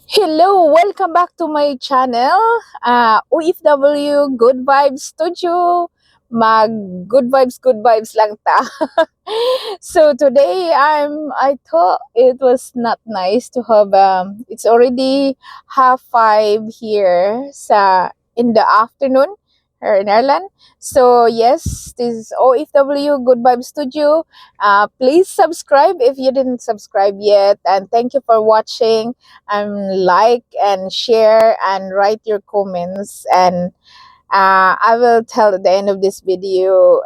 Hello, welcome back to my channel. OFW Good Vibes Studio. Mag good vibes lang ta. So today I thought it was not nice to have it's already 5:30 here sa in the afternoon here in Ireland. So yes, this is OFW Good Vibes Studio. Please subscribe if you didn't subscribe yet, and thank you for watching. Like and share and write your comments, and I will tell at the end of this video.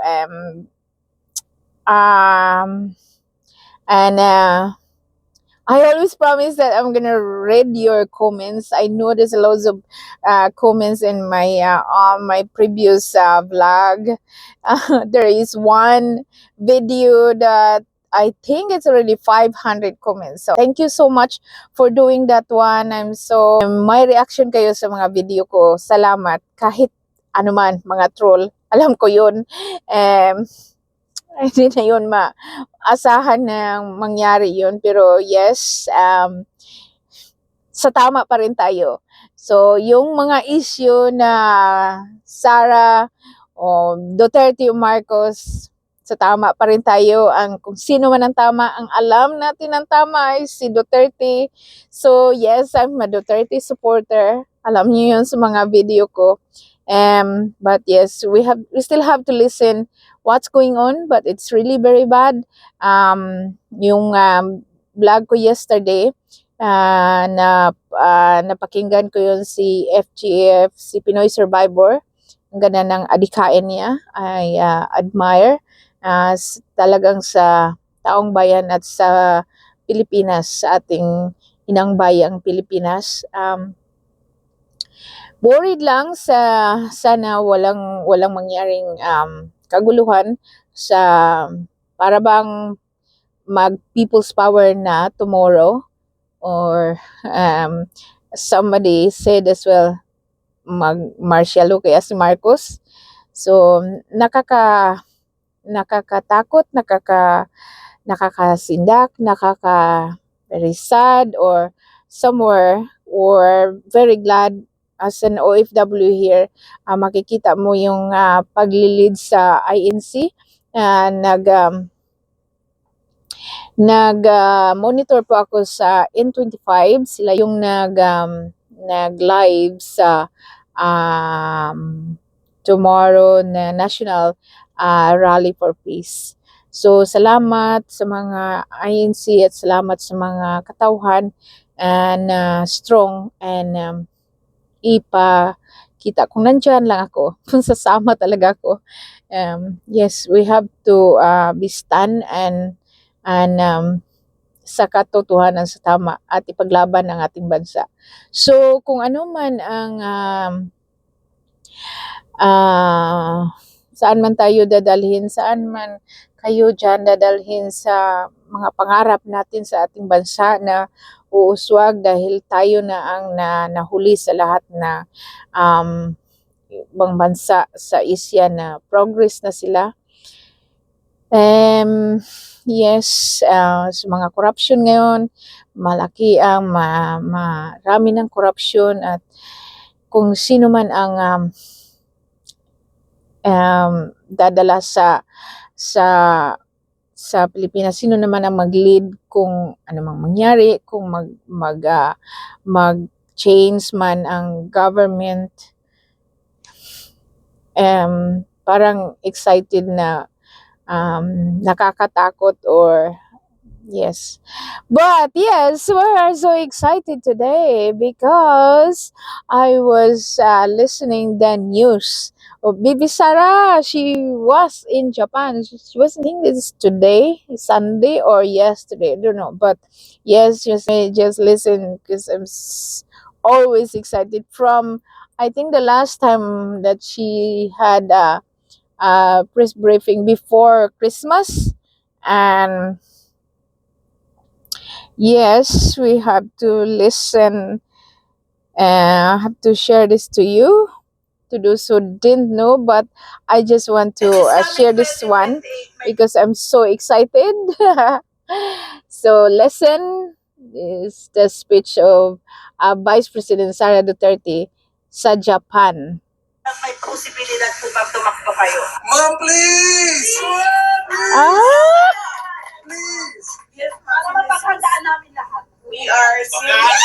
Um and I always promise that I'm gonna read your comments. I know there's lots of comments in my on my previous vlog. There is one video that I think it's already 500 comments. So thank you so much for doing that one. My reaction kayo sa mga video ko. Salamat. Kahit ano man, mga troll. Alam ko yun. Um, hindi na yun asahan na mangyari yun. Pero yes, sa tama pa rin tayo. So, yung mga issue na Sara o Duterte o Marcos, sa tama pa rin tayo. Kung sino man ang tama, ang alam natin ang tama ay si Duterte. So, yes, I'm a Duterte supporter. Alam niyo yun sa mga video ko. But yes, we still have to listen what's going on, but it's really very bad. Yung vlog ko yesterday, napakinggan ko yun si FGF, si Pinoy Survivor. Ang ganda ng adikain niya. I admire talagang sa taong bayan at sa Pilipinas, sa ating inang bayang Pilipinas. Worried lang sana walang mangyaring kaguluhan sa para bang mag people's power na tomorrow, or somebody said as well mag martial law kaya si Marcos. So nakakatakot, nakakasindak, very sad, or somewhere, or very glad as an OFW here. Makikita mo yung paglilid sa INC. Nag-monitor po ako sa N25. Sila yung nag-live sa tomorrow na National Rally for Peace. So, salamat sa mga INC at salamat sa mga katauhan and strong, and ipakita kung nandyan lang ako, kung sasama talaga ako. Yes, we have to be stand and sa katotohanan, sa tama, at ipaglaban ang ating bansa. So, kung ano man ang saan man tayo dadalhin, saan man kayo dyan dadalhin sa mga pangarap natin sa ating bansa na uuswag dahil tayo na ang nahuli sa lahat na ibang bansa sa Asia na progress na sila. Yes, sa mga corruption ngayon, malaki ang marami ng corruption, at kung sino man ang dadala sa Pilipinas, sino naman ang mag-lead kung ano mang mangyari, kung mag-change man ang government. Parang excited na, nakakatakot, or yes. But yes, we're so excited today because I was listening the news of Bibi Sara. She was in Japan. She was in English today, Sunday, or yesterday. I don't know. But yes, just listen because I'm always excited. From I think the last time that she had a press briefing before Christmas, and yes, we have to listen. I have to share this to you, to those who didn't know, but I just want to share this one because I'm so excited. So listen, is the speech of Vice President Sara Duterte sa Japan. May posibilidad po ba tumakbo kayo? Ma'am, please! Ah! Please! Yes, para mapaghandaan namin lahat. We are serious.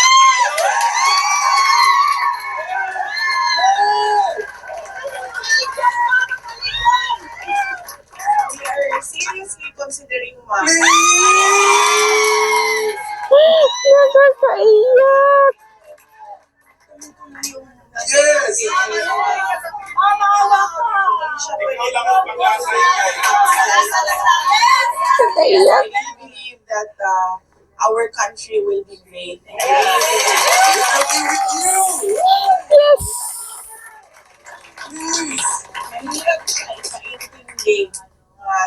We are seriously considering ma'am. Nakakaiyak! Yes! Mama, Nakakaiyak. I believe that our country will be great. And I believe Yes! mahirap na ipaintindi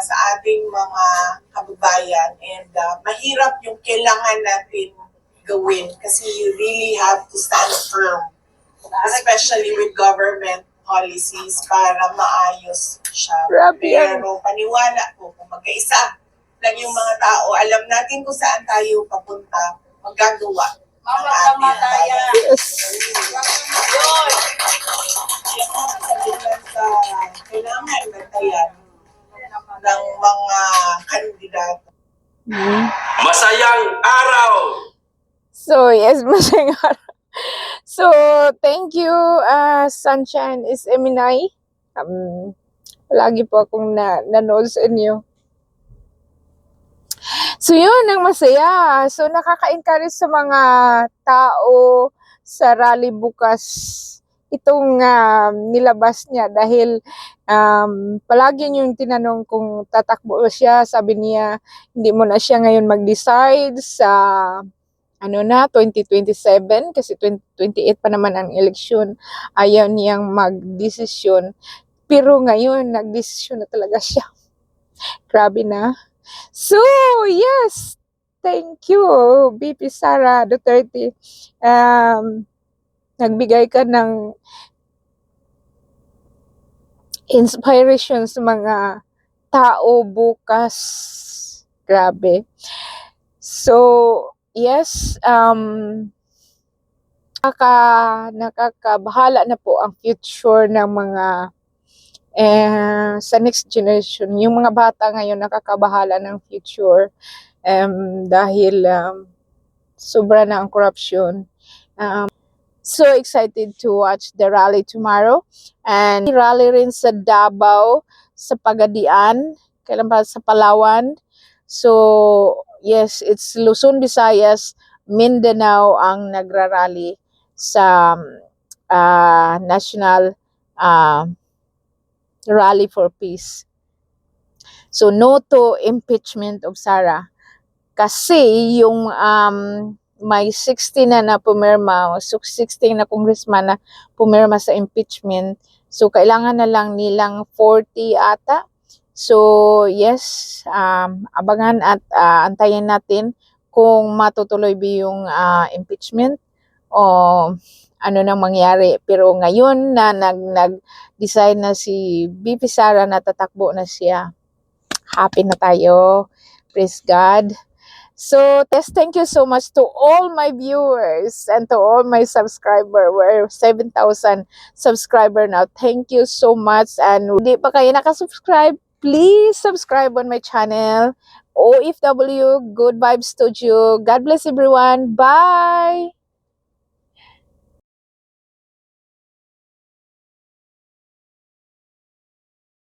sa ating mga kababayan and mahirap yung kailangan natin gawin kasi you really have to stand firm, especially with government policies para maayos siya. Grabe yan. Pero paniwala ko kung magkaisa lang yung mga tao, alam natin kung saan tayo papunta, magagawa ng ating bayan. Yes! Kailangan bantayan ng mga kandidato. Masayang araw! So, yes, masayang araw. So, thank you, Sunshine is Eminay. Lagi po akong nanood sa inyo. So, yun, ang masaya. So, nakaka-encourage sa mga tao sa rally bukas itong nilabas niya dahil palagi yung tinanong kung tatakbo siya, sabi niya hindi mo na siya ngayon mag-decide sa 2027 kasi 2028 pa naman ang eleksyon, ayaw niyang mag-desisyon, pero ngayon nag-desisyon na talaga siya. Grabe na. So yes, thank you BP Sara Duterte. Nagbigay ka ng inspiration sa mga tao bukas. Grabe. So, yes, nakakabahala na po ang future ng mga sa next generation. Yung mga bata ngayon nakakabahala ng future dahil sobra na ang corruption. So excited to watch the rally tomorrow. And rally rin sa Davao, sa Pagadian, kailan pa sa Palawan. So, yes, it's Luzon, Visayas, Mindanao ang nagrarally sa National Rally for Peace. So, no to impeachment of Sara. Kasi yung may 60 na pumirma, so 16 na congressman na pumirma sa impeachment. So, kailangan na lang nilang 40 ata. So, yes, abangan at antayin natin kung matutuloy ba yung impeachment o ano nang mangyari. Pero ngayon na nag-decide na si BP Sara na tatakbo na siya, happy na tayo. Praise God. So, yes, thank you so much to all my viewers and to all my subscribers. We're 7,000 subscriber now. Thank you so much. And hindi pa kayo nakasubscribe, please subscribe on my channel. OFW Good Vibes Studio. God bless everyone. Bye!